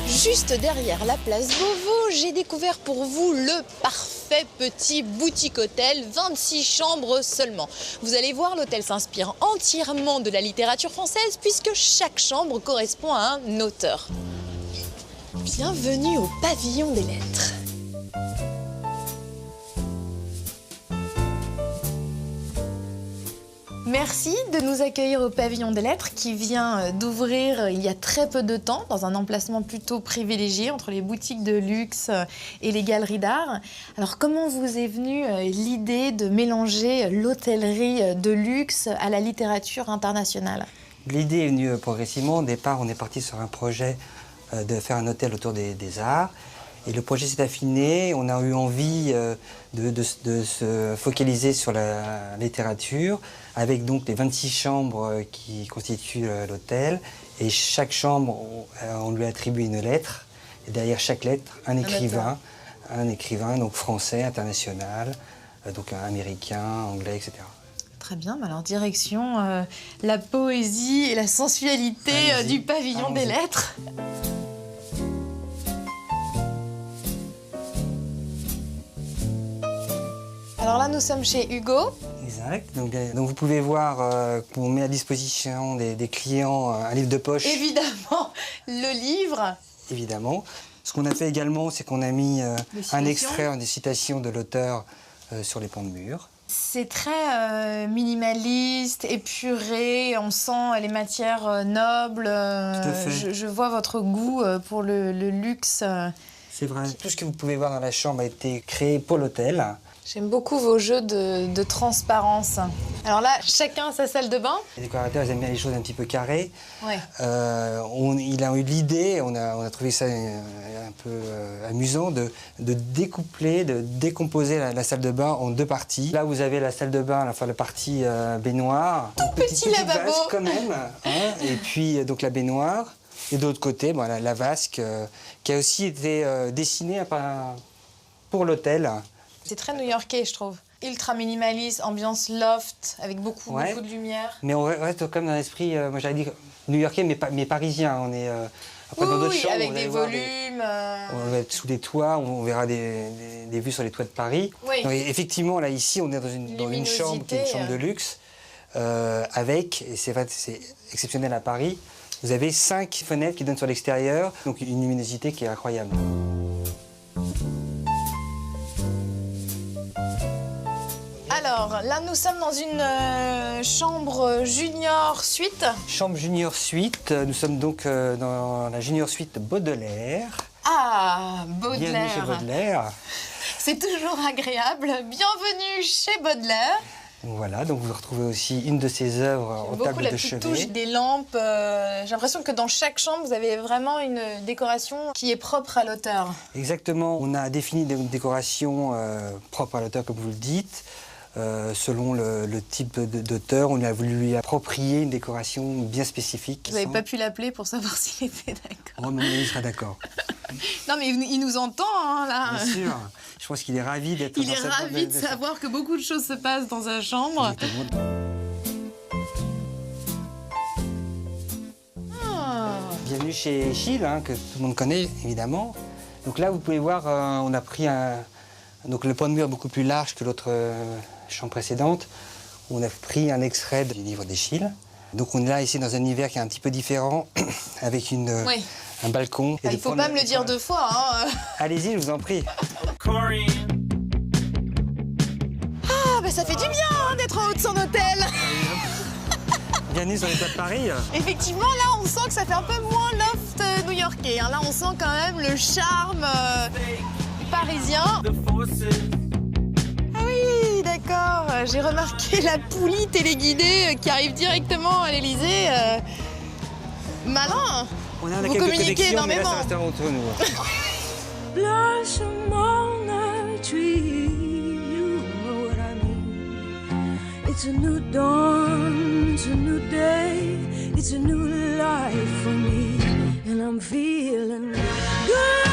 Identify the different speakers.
Speaker 1: Juste derrière la place Beauvau, j'ai découvert pour vous le parfait petit boutique-hôtel, 26 chambres seulement. Vous allez voir, l'hôtel s'inspire entièrement de la littérature française puisque chaque chambre correspond à un auteur. Bienvenue au pavillon des lettres. Merci de nous accueillir au pavillon des lettres qui vient d'ouvrir il y a très peu de temps dans un emplacement plutôt privilégié entre les boutiques de luxe et les galeries d'art. Alors comment vous est venue l'idée de mélanger l'hôtellerie de luxe à la littérature internationale? L'idée est venue progressivement. Au départ, on est parti sur un projet de faire un hôtel autour des arts. Et le projet s'est affiné, on a eu envie de se focaliser sur la littérature, avec donc les 26 chambres qui constituent l'hôtel. Et chaque chambre, on lui attribue une lettre. Et derrière chaque lettre, un écrivain donc français, international, donc américain, anglais, etc. Très bien, alors direction la poésie et la sensualité du pavillon des lettres. Alors là, nous sommes chez Hugo. Exact. Donc vous pouvez voir qu'on met à disposition des clients un livre de poche. Évidemment, le livre. Évidemment. Ce qu'on a fait également, c'est qu'on a mis un extrait, des citations de l'auteur sur les pans de mur. C'est très minimaliste, épuré, on sent les matières nobles. Tout à fait. Je vois votre goût pour le luxe. C'est vrai. Tout ce que vous pouvez voir dans la chambre a été créé pour l'hôtel. J'aime beaucoup vos jeux de transparence. Alors là, chacun a sa salle de bain. Les décorateurs, ils aiment bien les choses un petit peu carrées. Ouais. Il a eu l'idée, on a trouvé ça un peu amusant, de découpler, de décomposer la salle de bain en deux parties. Là, vous avez la salle de bain, enfin la partie baignoire. Tout petit lavabo. Vasque, quand même. Hein, et puis donc la baignoire. Et de l'autre côté, bon, la vasque, qui a aussi été dessinée pour l'hôtel. C'est très new-yorkais, je trouve. Ultra minimaliste, ambiance loft, avec beaucoup de lumière. Mais on reste comme dans l'esprit, moi j'avais dit new-yorkais, mais parisien. On est après dans d'autres chambres, avec des volumes. On va être sous des toits, on verra des vues sur les toits de Paris. Oui. Donc, effectivement, là, ici, on est dans une chambre qui est une chambre de luxe, avec, et c'est vrai, c'est exceptionnel à Paris, vous avez 5 fenêtres qui donnent sur l'extérieur, donc une luminosité qui est incroyable. Alors, là, nous sommes dans une chambre junior suite. Chambre junior suite. Nous sommes donc dans la junior suite Baudelaire. Ah, Baudelaire. Bienvenue chez Baudelaire. C'est toujours agréable. Bienvenue chez Baudelaire. Voilà, donc vous retrouvez aussi une de ses œuvres en table de chevet. J'aime beaucoup la petite touche des lampes. J'ai l'impression que dans chaque chambre, vous avez vraiment une décoration qui est propre à l'auteur. Exactement. On a défini des décorations propres à l'auteur, comme vous le dites. Selon le type d'auteur, on a voulu lui approprier une décoration bien spécifique. Vous n'avez pas pu l'appeler pour savoir s'il était d'accord? Oh, mais il sera d'accord. Non, mais il nous entend, hein, là. Bien sûr. Je pense qu'il est ravi d'être dans cette... Il est ravi de savoir que beaucoup de choses se passent dans sa chambre. Bienvenue chez Schill, hein, que tout le monde connaît, évidemment. Donc là, vous pouvez voir, on a pris donc le pan de mur est beaucoup plus large que l'autre chambre précédente. On a pris un extrait du livre d'Eschyle. Donc on est là ici dans un univers qui est un petit peu différent, avec un balcon. Il ne faut pas me le dire deux fois. Hein. Allez-y, je vous en prie. Ah, bah ça fait du bien hein, d'être en haut de son hôtel. Bienvenue sur les toits de Paris. Effectivement, là, on sent que ça fait un peu moins loft new-yorkais. Hein. Là, on sent quand même le charme parisien. Ah oui, d'accord. J'ai remarqué la poulie téléguidée qui arrive directement à l'Élysée. Malin. Vous communiquez énormément. Mais là, ça reste entre nous. Blossom on a tree, you know what I mean. It's a new dawn, it's a new day, it's a new life for me, and I'm feeling good.